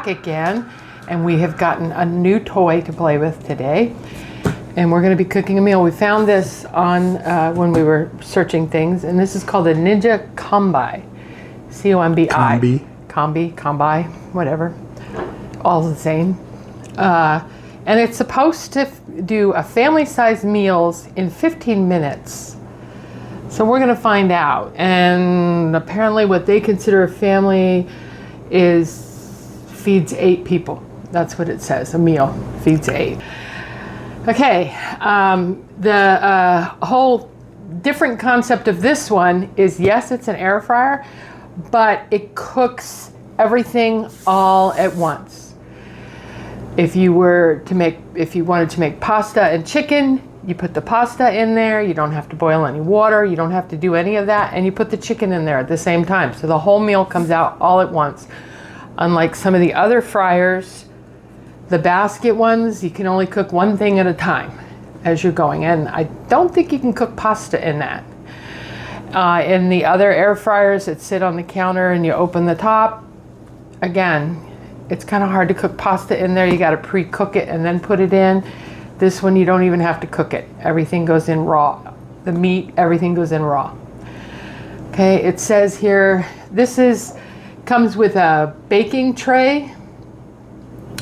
back again, and we have gotten a new toy to play with today. And we're going to be cooking a meal. We found this on when we were searching things, and this is called a Ninja Combi. C-O-M-B-I. Combi, whatever. All the same. And it's supposed to do a family-sized meals in 15 minutes. So we're going to find out. And apparently what they consider a family feeds 8 people. That's what it says. A meal feeds 8. Okay. The whole different concept of this one is, yes, it's an air fryer, but it cooks everything all at once. If you wanted to make pasta and chicken, you put the pasta in there. You don't have to boil any water. You don't have to do any of that. And you put the chicken in there at the same time. So the whole meal comes out all at once. Unlike some of the other fryers, the basket ones, you can only cook one thing at a time as you're going. And I don't think you can cook pasta in that. In the other air fryers that sit on the counter and you open the top, again, it's kind of hard to cook pasta in there. You got to pre-cook it and then put it in. This one, you don't even have to cook it. Everything goes in raw. The meat, everything goes in raw. Okay, it says here, comes with a baking tray.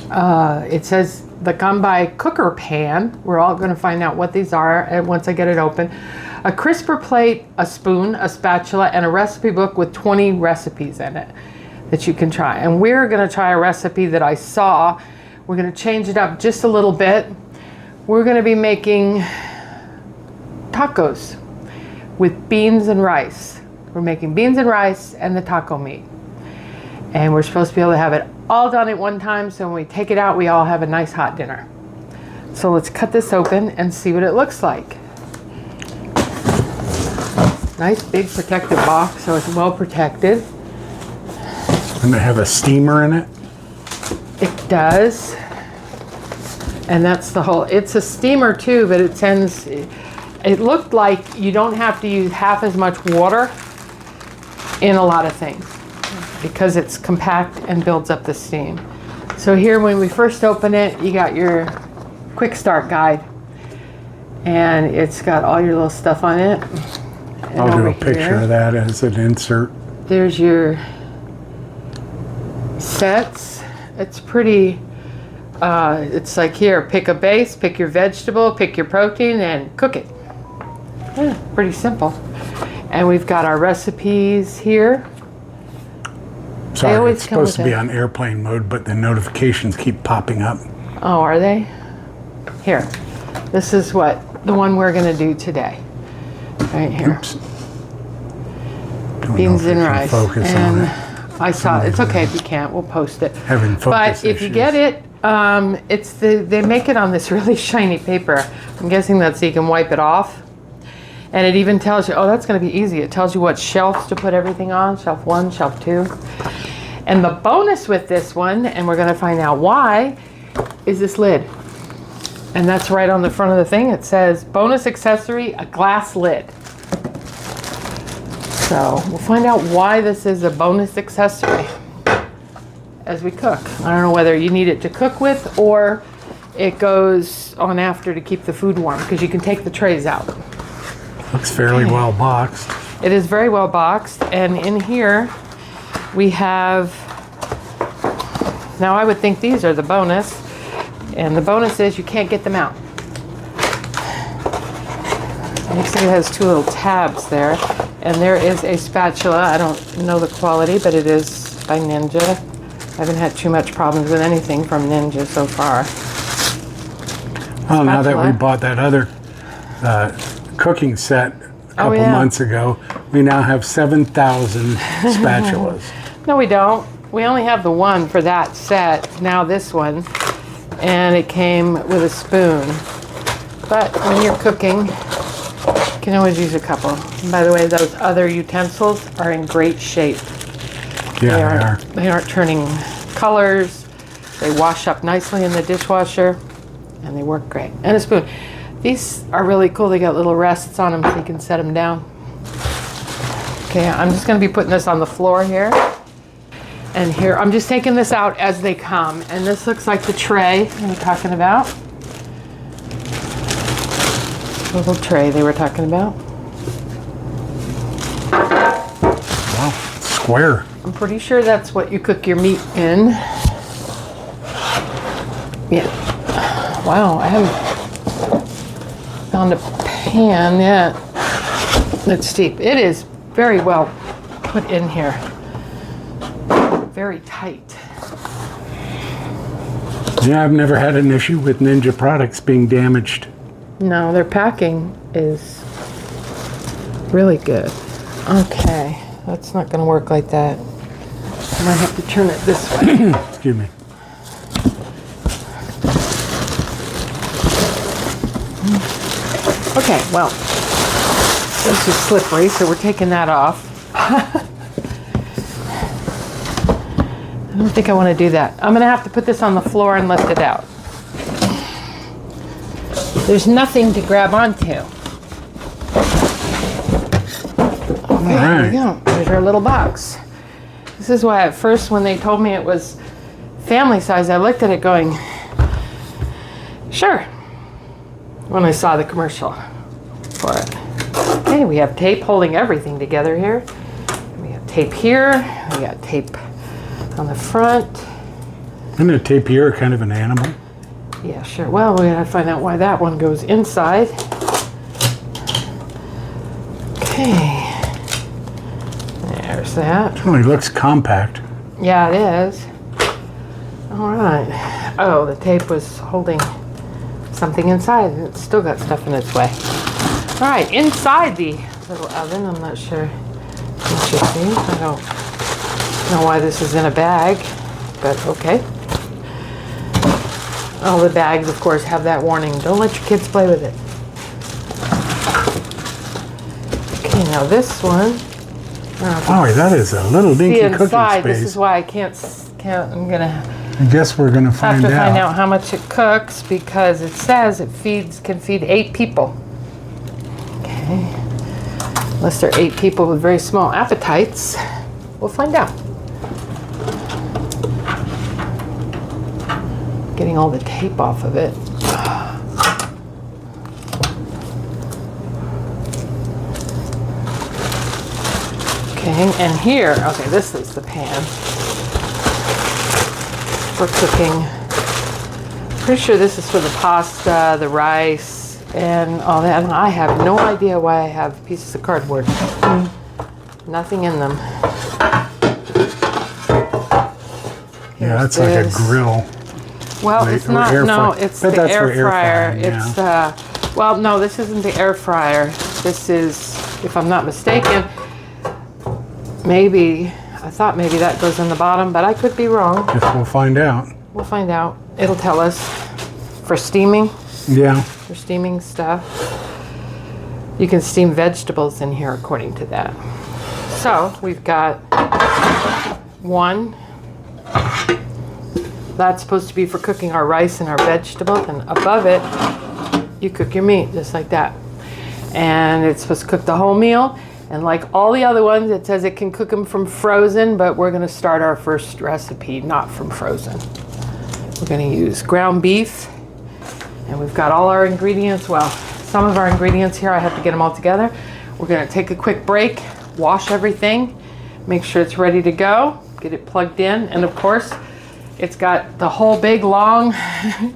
It says the Combi cooker pan. We're all going to find out what these are once I get it open. A crisper plate, a spoon, a spatula, and a recipe book with 20 recipes in it that you can try. And we're going to try a recipe that I saw. We're going to change it up just a little bit. We're going to be making tacos with beans and rice. We're making beans and rice and the taco meat. And we're supposed to be able to have it all done at one time, so when we take it out, we all have a nice hot dinner. So let's cut this open and see what it looks like. Nice big protective box, so it's well protected. And they have a steamer in it? It does. And that's the whole, it's a steamer too, but it looked like you don't have to use half as much water in a lot of things because it's compact and builds up the steam. So here, when we first open it, you got your quick start guide, and it's got all your little stuff on it. And I'll do a picture of that as an insert. There's your sets. It's pretty, it's like here, pick a base, pick your vegetable, pick your protein, and cook it. Yeah, pretty simple. And we've got our recipes here. Sorry, it's supposed to be on airplane mode, but the notifications keep popping up. Oh, are they? Here. This is the one we're going to do today. Right here. Oops. Beans and rice. Focus on it. I saw it. It's okay if you can't. We'll post it. Having focus But if you get it, they make it on this really shiny paper. I'm guessing that's so you can wipe it off. And it even tells you, oh, that's going to be easy. It tells you what shelves to put everything on, shelf 1, shelf 2. And the bonus with this one, and we're going to find out why, is this lid. And that's right on the front of the thing. It says, bonus accessory, a glass lid. So we'll find out why this is a bonus accessory as we cook. I don't know whether you need it to cook with or it goes on after to keep the food warm, because you can take the trays out. Looks fairly well boxed. It is very well boxed, and in here we have, now I would think these are the bonus, and the bonus is you can't get them out. It looks like it has 2 little tabs there, and there is a spatula. I don't know the quality, but it is by Ninja. I haven't had too much problems with anything from Ninja so far. Well, now that we bought that other cooking set a couple months ago, we now have 7,000 spatulas. No, we don't. We only have the one for that set, now this one, and it came with a spoon. But when you're cooking, you can always use a couple. And by the way, those other utensils are in great shape. Yeah, they aren't turning colors. They wash up nicely in the dishwasher, and they work great. And a spoon. These are really cool. They got little rests on them so you can set them down. Okay, I'm just going to be putting this on the floor here. And here, I'm just taking this out as they come. And this looks like the tray they were talking about. Little tray they were talking about. Wow, square. I'm pretty sure that's what you cook your meat in. Yeah. Wow, I haven't found a pan yet. It's deep. It is very well put in here. Very tight. Yeah, I've never had an issue with Ninja products being damaged. No, their packing is really good. Okay, that's not going to work like that. I might have to turn it this way. Excuse me. Okay, well, this is slippery, so we're taking that off. I don't think I want to do that. I'm going to have to put this on the floor and lift it out. There's nothing to grab onto. Okay, there we go. There's our little box. This is why at first when they told me it was family size, I looked at it going, sure, when I saw the commercial for it. Okay, we have tape holding everything together here. We have tape here. We got tape on the front. Isn't a tapir kind of an animal? Yeah, sure. Well, we gotta find out why that one goes inside. Okay. There's that. It really looks compact. Yeah, it is. All right. Oh, the tape was holding something inside, and it's still got stuff in its way. All right, inside the little oven, I'm not sure. Interesting. I don't know why this is in a bag, but okay. All the bags, of course, have that warning. Don't let your kids play with it. Okay, now this one. Oh, that is a little dinky cooking inside. space. This is why I can't. I'm gonna I guess we're gonna have find to find out. out how much it cooks because it says it can feed 8 people. Okay, unless they're 8 people with very small appetites, we'll find out. Getting all the tape off of it. Okay, and here, okay, this is the pan for cooking. Pretty sure this is for the pasta, the rice, and all that. And I have no idea why I have pieces of cardboard. Nothing in them. Yeah, that's like a grill. Well, it's not, no, it's the air fryer. It's, well, no, this isn't the air fryer. This is, if I'm not mistaken, maybe, I thought maybe that goes in the bottom, but I could be wrong. Guess we'll find out. We'll find out. It'll tell us for steaming. Yeah. For steaming stuff. You can steam vegetables in here according to that. So we've got one. That's supposed to be for cooking our rice and our vegetables, and above it, you cook your meat just like that. And it's supposed to cook the whole meal. And like all the other ones, it says it can cook them from frozen, but we're gonna start our first recipe not from frozen. We're gonna use ground beef, and we've got all our ingredients. Well, some of our ingredients here, I have to get them all together. We're gonna take a quick break, wash everything, make sure it's ready to go, get it plugged in, and of course, it's got the whole big long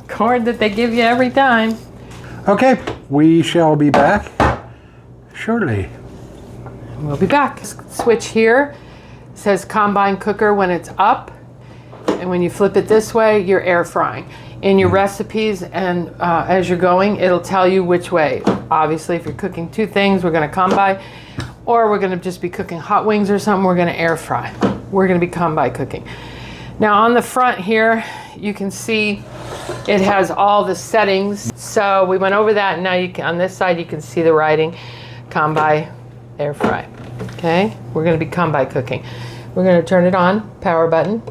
cord that they give you every time. Okay, we shall be back shortly. We'll be back. Switch here says combine cooker when it's up, and when you flip it this way, you're air frying. In your recipes and as you're going, it'll tell you which way. Obviously, if you're cooking 2 things, we're gonna combi, or we're gonna just be cooking hot wings or something, we're gonna air fry. We're gonna be combi cooking. Now on the front here, you can see it has all the settings. So we went over that, and now you can, on this side, you can see the writing, combi, air fry. Okay, we're gonna be combi cooking. We're gonna turn it on, power button.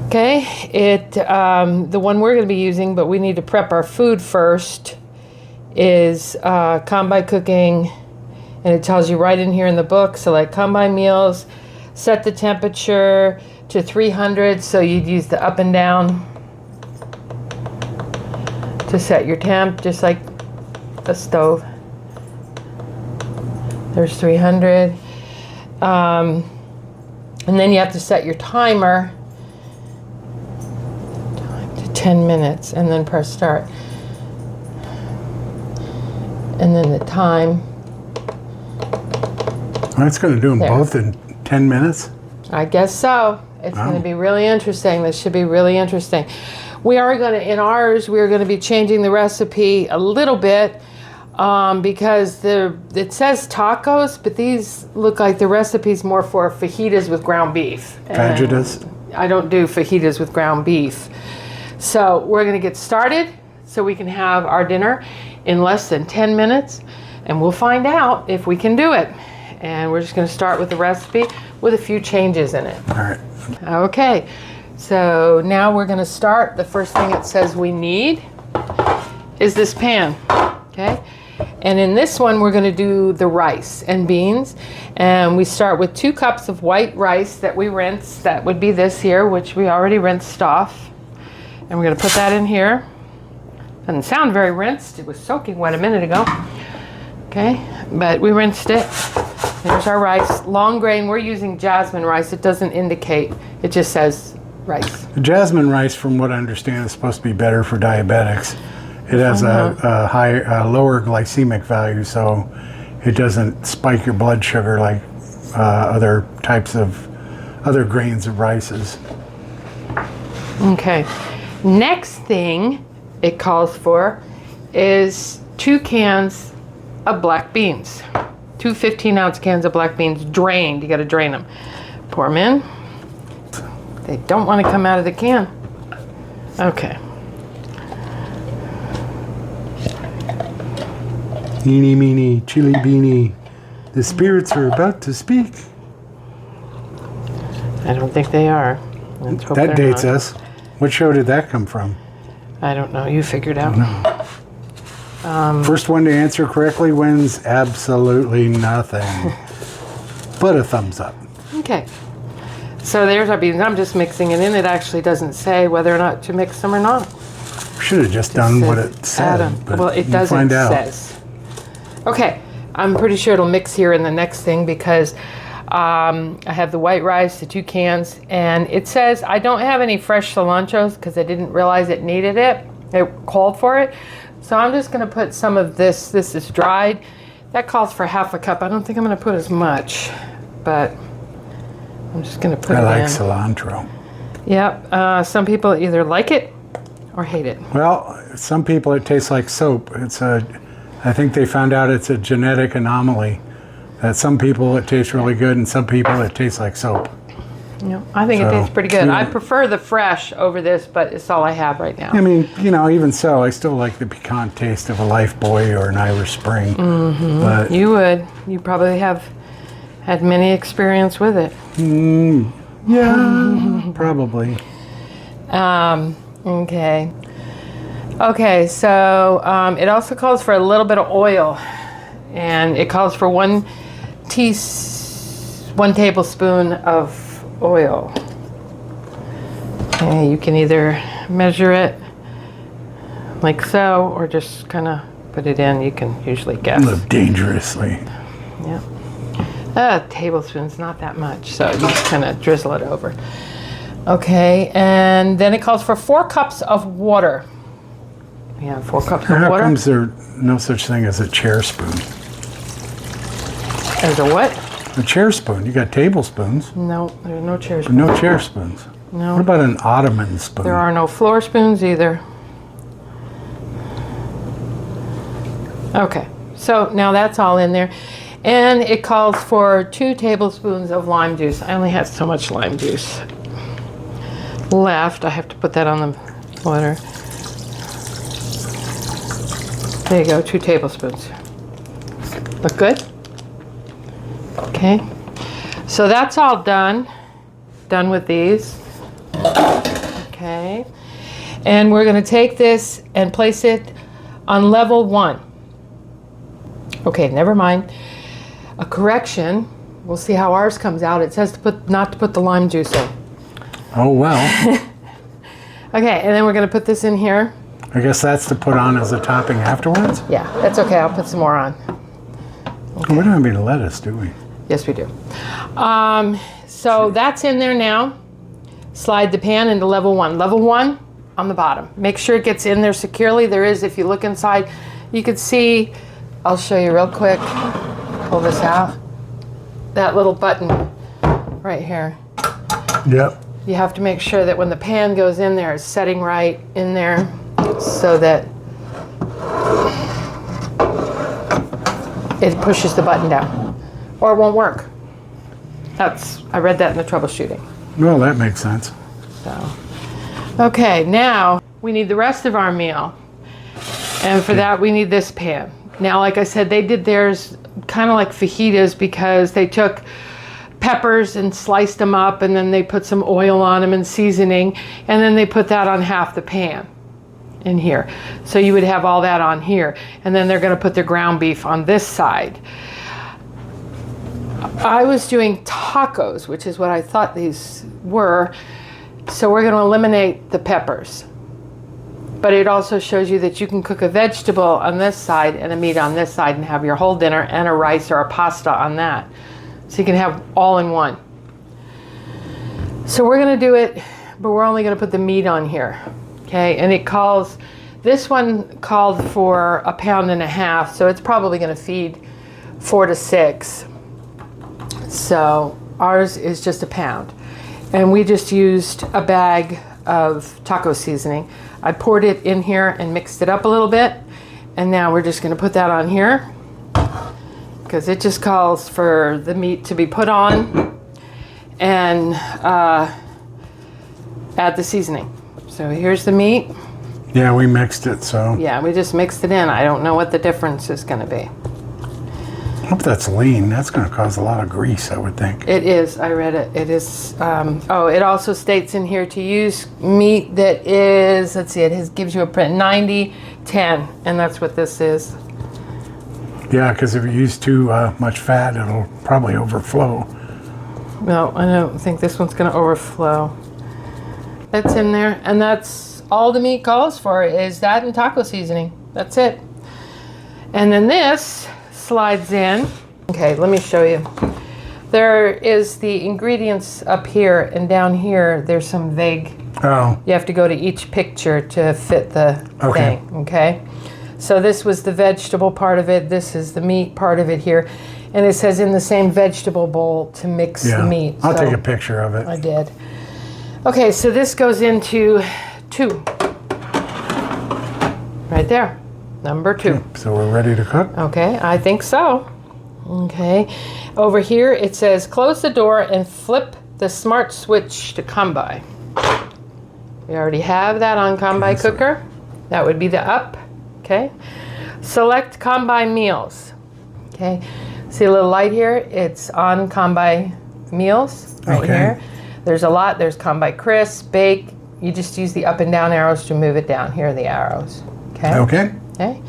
Okay, the one we're gonna be using, but we need to prep our food first, is combi cooking, and it tells you right in here in the book, select combi meals, Set the temperature to 300, so you'd use the up and down to set your temp, just like a stove. There's 300. And then you have to set your timer to 10 minutes and then press start. And then the time. Well, it's going to do them There. both in 10 minutes? I guess so. It's going to be really interesting. This should be really interesting. We are going to, in ours, we're going to be changing the recipe a little bit because it says tacos, but these look like the recipe's more for fajitas with ground beef. Fajitas? I don't do fajitas with ground beef. So we're going to get started so we can have our dinner in less than 10 minutes, and we'll find out if we can do it. And we're just going to start with the recipe with a few changes in it. All right. Okay, so now we're going to start. The first thing it says we need is this pan, okay? And in this one, we're going to do the rice and beans. And we start with 2 cups of white rice that we rinse. That would be this here, which we already rinsed off. And we're going to put that in here. Doesn't sound very rinsed. It was soaking wet a minute ago. Okay, but we rinsed it. There's our rice. Long grain, we're using jasmine rice. It doesn't indicate, it just says rice. The jasmine rice, from what I understand, is supposed to be better for diabetics. It has a lower glycemic value, so it doesn't spike your blood sugar like other grains of rices. Okay, next thing it calls for is 2 cans of black beans. 2 15-ounce cans of black beans, drained. You got to drain them. Pour them in. They don't want to come out of the can. Okay. Eeny, meeny, chili beanie. The spirits are about to speak. I don't think they are. Let's hope That they're dates not. us. What show did that come from? I don't know. You figured out. First one to answer correctly wins absolutely nothing. But a thumbs up. Okay. So there's our beans. I'm just mixing it in. It actually doesn't say whether or not to mix them or not. Should have just done what it said. But well, it we'll doesn't. find out. Says. Okay. I'm pretty sure it'll mix here in the next thing because I have the white rice, the 2 cans, and it says I don't have any fresh cilantros because I didn't realize it needed it. It called for it. So I'm just going to put some of this. This is dried. That calls for half a cup. I don't think I'm going to put as much, but I'm just going to put it in. I like cilantro. Yep. Some people either like it or hate it. Well, some people it tastes like soap. I think they found out it's a genetic anomaly. That some people it tastes really good and some people it tastes like soap. Yeah, I think it tastes pretty good. I prefer the fresh over this, but it's all I have right now. I mean, even so, I still like the piquant taste of a Lifebuoy or an Irish Spring. Mm-hmm. But you would. You probably have had many experience with it. Yeah, probably. Okay. Okay, so it also calls for a little bit of oil, and it calls for 1 tablespoon of oil. Okay, you can either measure it like so, or just kind of put it in. You can usually guess. Live dangerously. Yeah. A tablespoon's not that much, so you just kind of drizzle it over. Okay, and then it calls for 4 cups of water. We have 4 cups of How water. comes there no such thing as a chair spoon? As a what? A chair spoon. You got tablespoons. No, there are no chair But spoons. no chair spoons. No. What about an ottoman spoon? There are no floor spoons either. Okay, so now that's all in there. And it calls for 2 tablespoons of lime juice. I only have so much lime juice left. I have to put that on the water. There you go, 2 tablespoons. Look good? Okay. So that's all done. Done with these. Okay. And we're going to take this and place it on level 1. Okay, never mind. A correction. We'll see how ours comes out. It says not to put the lime juice in. Oh, well. Okay, and then we're going to put this in here. I guess that's to put on as a topping afterwards? Yeah, that's okay. I'll put some more on. We don't have any lettuce, do we? Yes, we do. So that's in there now. Slide the pan into level 1. Level 1 on the bottom. Make sure it gets in there securely. There is, if you look inside, you can see, I'll show you real quick. Pull this out. That little button right here. Yep. You have to make sure that when the pan goes in there, it's setting right in there so that it pushes the button down, or it won't work. I read that in the troubleshooting. Well, that makes sense. So, okay, now we need the rest of our meal. And for that, we need this pan. Now, like I said, they did theirs kind of like fajitas because they took peppers and sliced them up, and then they put some oil on them and seasoning, and then they put that on half the pan in here. So you would have all that on here, and then they're going to put their ground beef on this side. I was doing tacos, which is what I thought these were, so we're going to eliminate the peppers. But it also shows you that you can cook a vegetable on this side and a meat on this side and have your whole dinner and a rice or a pasta on that. So you can have all in one. So we're going to do it, but we're only going to put the meat on here. Okay, and this one called for 1.5 pounds, so it's probably going to feed 4 to 6. So ours is just 1 pound. And we just used a bag of taco seasoning. I poured it in here and mixed it up a little bit. And now we're just going to put that on here, because it just calls for the meat to be put on and add the seasoning. So here's the meat. Yeah, we mixed it, so. Yeah, we just mixed it in. I don't know what the difference is going to be. I hope that's lean. That's going to cause a lot of grease, I would think. It is. I read it. It is. It also states in here to use meat that is, let's see, gives you a print 90-10, and that's what this is. Yeah, because if you use too much fat, it'll probably overflow. No, I don't think this one's going to overflow. That's in there, and that's all the meat calls for is that and taco seasoning. That's it. And then this slides in. Okay, let me show you. There is the ingredients up here, and down here there's some vague. Oh. You have to go to each picture to fit the thing, okay? So this was the vegetable part of it. This is the meat part of it here. And it says in the same vegetable bowl to mix the meat. I'll take a picture of it. I did. Okay, so this goes into 2. Right there, number 2. So we're ready to cook? Okay, I think so. Okay, over here it says close the door and flip the smart switch to Combi. We already have that on Combi Cooker. That would be the up. Okay, select Combi meals. Okay, see a little light here? It's on Combi meals right here. There's a lot. There's Combi crisp, bake. You just use the up and down arrows to move it down. Here are the arrows. Okay. Okay. Okay.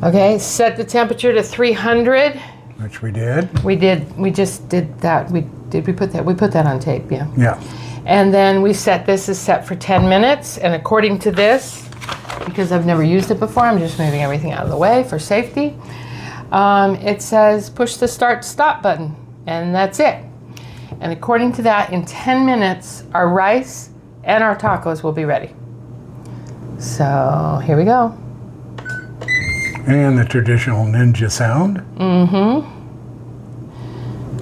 Okay. Set the temperature to 300. Which we did. We did. We just did that. We put that. We put that on tape. Yeah. Yeah. And then we set this is set for 10 minutes. And according to this, because I've never used it before, I'm just moving everything out of the way for safety. It says push the start stop button, and that's it. And according to that, in 10 minutes, our rice and our tacos will be ready. So here we go. And the traditional Ninja sound. Mm-hmm.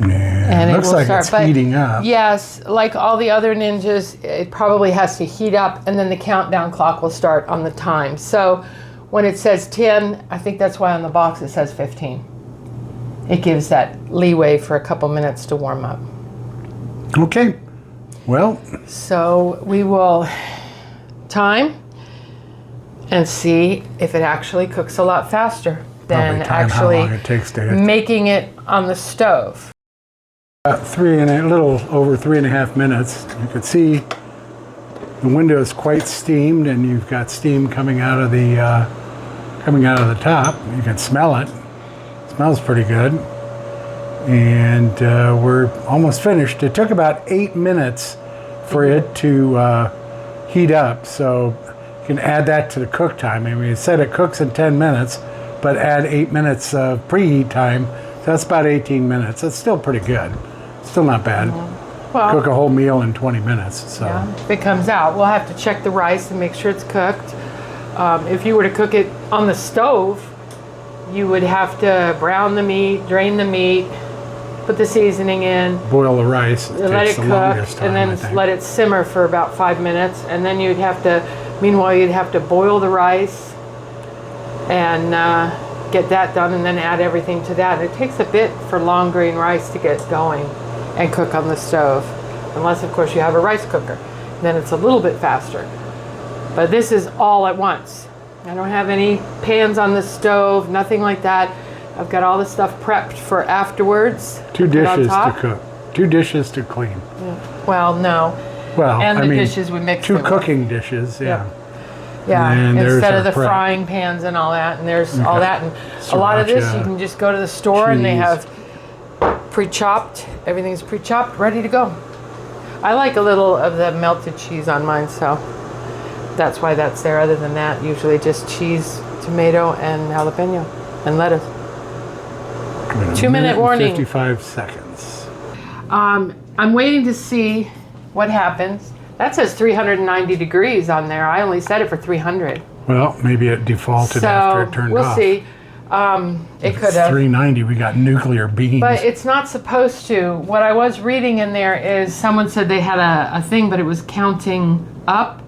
And it looks like it's heating up. Yes, like all the other Ninjas, it probably has to heat up, and then the countdown clock will start on the time. So when it says 10, I think that's why on the box it says 15. It gives that leeway for a couple minutes to warm up. Okay. Well. So we will time and see if it actually cooks a lot faster than actually how long it takes to making it on the stove. A little over 3.5 minutes. You can see the window is quite steamed, and you've got steam coming out of the top. You can smell it. It smells pretty good. And we're almost finished. It took about 8 minutes for it to heat up, so you can add that to the cook time. I mean, it said it cooks in 10 minutes, but add 8 minutes of preheat time, so that's about 18 minutes. That's still pretty good. Still not bad. Well, Cook a whole meal in 20 minutes. So yeah, if it comes out, we'll have to check the rice and make sure it's cooked. If you were to cook it on the stove, you would have to brown the meat, drain the meat, put the seasoning in, boil the rice. let it cook, and then let it simmer for about 5 minutes. And then you'd have to, meanwhile, you'd have to boil the rice and get that done, and then add everything to that. It takes a bit for long grain rice to get going and cook on the stove, unless of course you have a rice cooker. Then it's a little bit faster. But this is all at once. I don't have any pans on the stove, nothing like that. I've got all the stuff prepped for afterwards. 2 dishes to cook, 2 dishes to clean. Yeah. Well, no. Well, and I the mean, dishes we mix 2 them cooking dishes, yeah. Yeah, And instead of the prep. frying pans and all that, and there's all that. And a lot of this, you can just go to the store and they have pre-chopped. Everything's pre-chopped, ready to go. I like a little of the melted cheese on mine, so that's why that's there. Other than that, usually just cheese, tomato, and jalapeno, and lettuce. 2-minute warning. 55 seconds. I'm waiting to see what happens. That says 390 degrees on there. I only set it for 300. Well, maybe it defaulted after it turned off. We'll see. It could have. 390, we got nuclear beans. But it's not supposed to. What I was reading in there is someone said they had a thing, but it was counting up.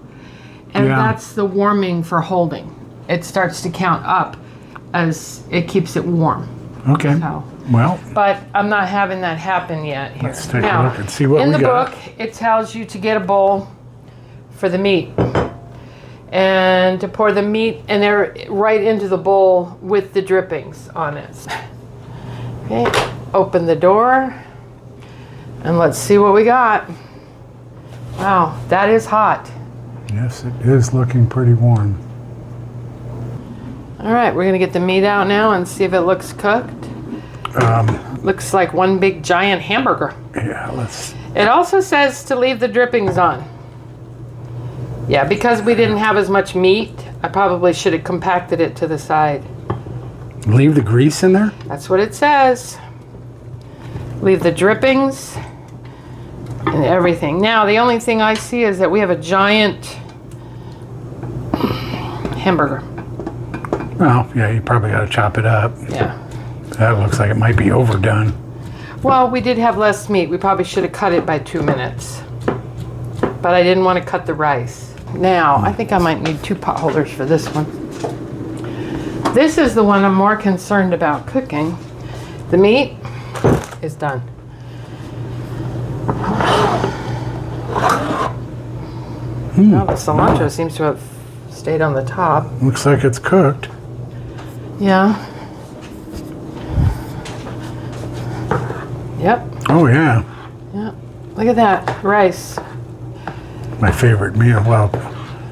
And that's the warming for holding. It starts to count up as it keeps it warm. Okay. So, well. but I'm not having that happen yet here. Let's take a look and see what we got. In the book, it tells you to get a bowl for the meat. And to pour the meat and they're right into the bowl with the drippings on it. Okay, open the door and let's see what we got. Wow, that is hot. Yes, it is looking pretty warm. All right, we're gonna get the meat out now and see if it looks cooked. Looks like one big giant hamburger. Yeah, let's. It also says to leave the drippings on. Yeah, because we didn't have as much meat, I probably should have compacted it to the side. Leave the grease in there? That's what it says. Leave the drippings and everything. Now, the only thing I see is that we have a giant hamburger. Oh, yeah, you probably got to chop it up. Yeah. That looks like it might be overdone. Well, we did have less meat. We probably should have cut it by 2 minutes. But I didn't want to cut the rice. Now, I think I might need 2 pot holders for this one. This is the one I'm more concerned about cooking. The meat is done. Well, the cilantro seems to have stayed on the top. Looks like it's cooked. Yeah. Yep. Oh, yeah. Yep. Look at that rice. My favorite meal. Well,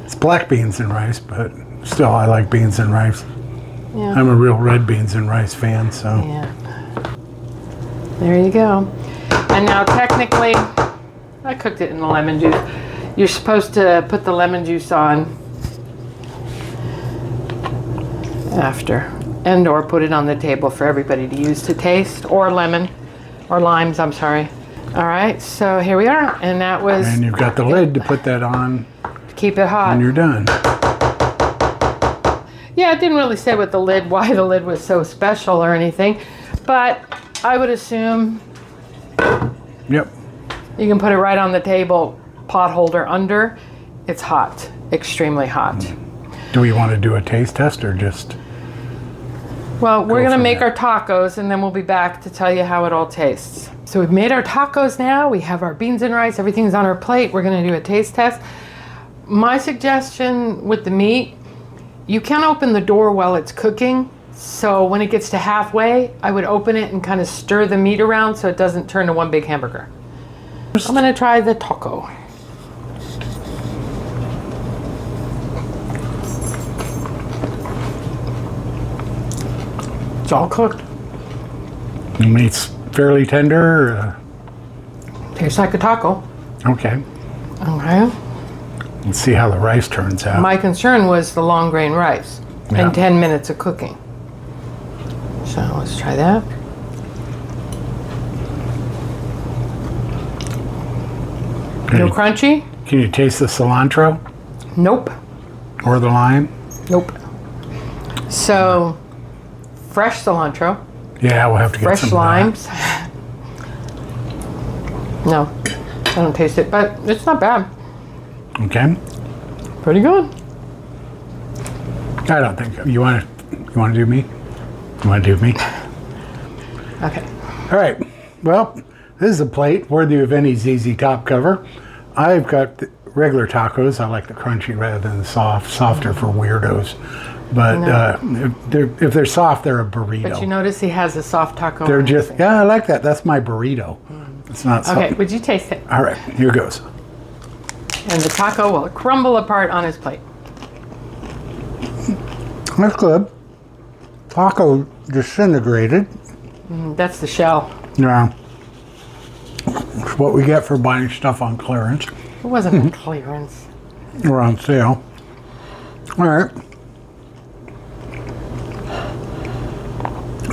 it's black beans and rice, but still, I like beans and rice. Yeah. I'm a real red beans and rice fan, so. Yeah. There you go. And now technically, I cooked it in the lemon juice. You're supposed to put the lemon juice on after, and or put it on the table for everybody to use to taste, or lemon, or limes, I'm sorry. All right, so here we are, and that was... And you've got the lid to put that on. Keep it hot. When you're done. Yeah, it didn't really say what the lid, why the lid was so special or anything, but I would assume... Yep. You can put it right on the table, pot holder under. It's hot, extremely hot. Do we want to do a taste test or just... Well, we're gonna make there. our tacos and then we'll be back to tell you how it all tastes. So we've made our tacos now. We have our beans and rice. Everything's on our plate. We're gonna do a taste test. My suggestion with the meat, you can open the door while it's cooking. So when it gets to halfway, I would open it and kind of stir the meat around so it doesn't turn to one big hamburger. I'm gonna try the taco. It's all cooked. The meat's fairly tender? Tastes like a taco. Okay. Okay. Let's see how the rice turns out. My concern was the long grain rice Yeah. and 10 minutes of cooking. So let's try that. No crunchy? Can you taste the cilantro Nope. or the lime? Nope. So, fresh cilantro, Yeah, we'll have to get fresh some of that. limes. No, I don't taste it, but it's not bad. Okay. Pretty good. I don't think you want to do me. You want to do me? Okay. All right. Well, this is a plate worthy of any ZZ Top cover. I've got the regular tacos. I like the crunchy rather than the soft. Softer for weirdos. But if they're soft, they're a burrito. But you notice he has a soft taco. They're on just, his- yeah, I like that. That's my burrito. It's not soft. Okay, would you taste it? All right, here goes. And the taco will crumble apart on his plate. That's good. Taco disintegrated. That's the shell. Yeah. It's what we get for buying stuff on clearance It wasn't a clearance. or on sale. All right.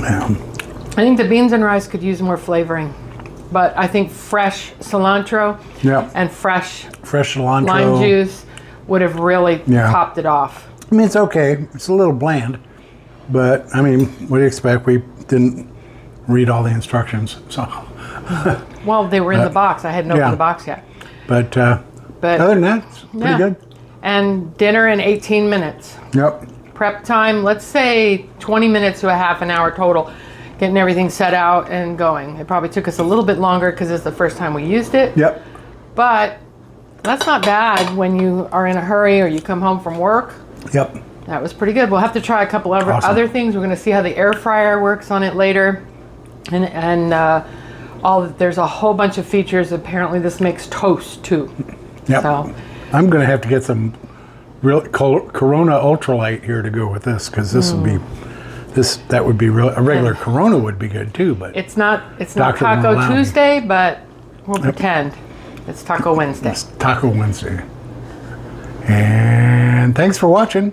I think the beans and rice could use more flavoring. But I think fresh cilantro Yeah. and fresh Fresh cilantro. lime juice would have really topped it off. I mean, it's okay. It's a little bland, but I mean, what do you expect? We didn't read all the instructions, so. Well, they were in the box. I hadn't opened yeah. the box yet. But But other than that, it's pretty yeah. good. And dinner in 18 minutes. Yep. Prep time, let's say 20 minutes to a half an hour total, getting everything set out and going. It probably took us a little bit longer because it's the first time we used it. Yep. But that's not bad when you are in a hurry or you come home from work. Yep. That was pretty good. We'll have to try a couple of other things. We're going to see how the air fryer works on it later. And there's a whole bunch of features. Apparently this makes toast too. Yep. So I'm going to have to get some real Corona Ultralight here to go with this, because this would be that would be real. A regular Corona would be good too, but it's not Doctor won't Taco allow me. Tuesday, but we'll pretend it's Taco Wednesday. it's Taco Wednesday. And thanks for watching.